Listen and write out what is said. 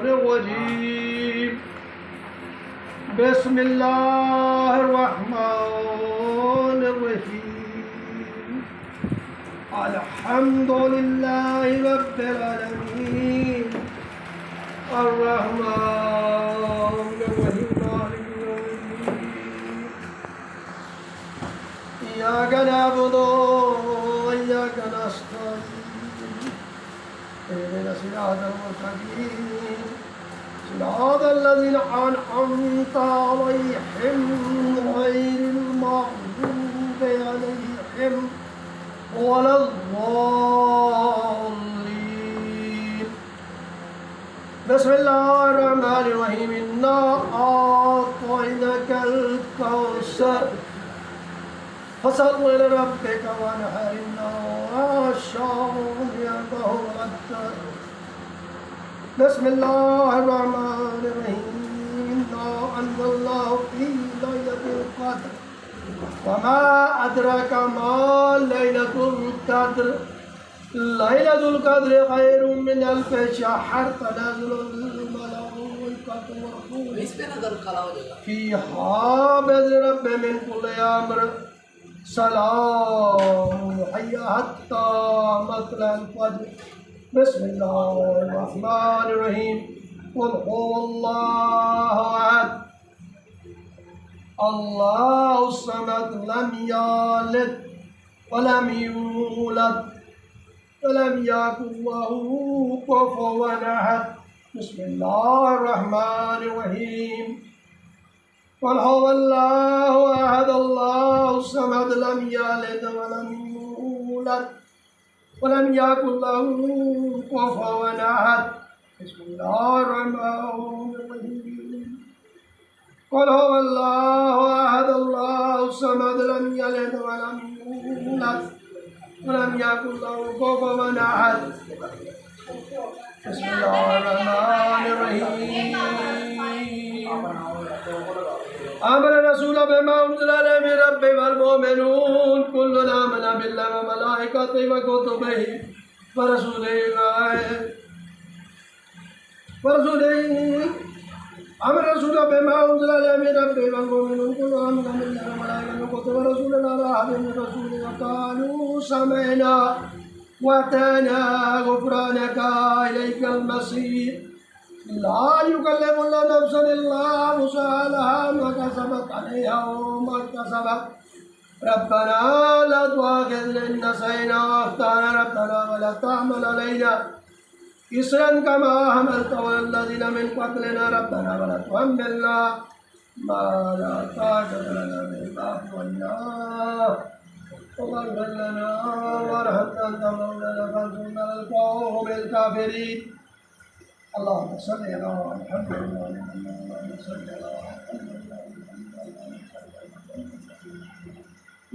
الرجيم بسم الله الرحمن الرحيم الحمد لله رب العالمين الرحمن الرحيم مالك يوم الدين إياك نعبد وإياك نستعين اهدنا الصراط المستقيم صراط الذين أنعمت عليهم غير المغضوب عليهم ولا الضالين. بسم الله الرحمن الرحيم إنا أعطيناك الكوثر فصل لربك وانحر إن شانئك هو الأبتر. بسم الله الرحمن الرحيم إنا أنزلناه في ليلة القدر وما أدراك ما ليلة القدر. ليلة القدر خير من ألف شهر تنزل الملائكة والروح فيها بإذن ربهم من كل أمر سلام هي حتى مطلع الفجر. بسم الله الرحمن الرحيم قل هو الله أحد الله الصمد لم يلد ولم يولد ولم يكن له كفوا أحد. بسم الله الرحمن الرحيم قل هو الله أحد الله الصمد لم يلد ولم يولد ولم يكن له كفوا أحد. بسم الله الرحمن الرحيم قل هو الله أحد الله الصمد لم يلد ولم يولد ولم يكن له كفوا أحد. بسم الله الرحمن الرحيم آمن الرسول بما أنزل إليه من ربه والمؤمنون كلنا آمن بالله وملائكته وكتبه ورسله آمن الرسول بما أنزل إليه من ربه والمؤمنون كلنا آمن بالله وملائكته وكتبه ورسله لا أحد من رسوله وقالوا سمعنا وأطعنا غفرانك إليك المصير. لا يكلف الله نفسا إلا وسعها لها ما كسبت عليها وما اكتسبت. ربنا لا تؤاخذنا إن نسينا وأخطأنا ربنا ولا تحمل علينا إصرا كما حملته على الذين من قبلنا ربنا ولا تحملنا ما لا طاقة لنا به واعف عنا واغفر لنا وارحمنا أنت مولانا فانصرنا على القوم الكافرين. اللهم صل على محمد وعلى اللهم صل على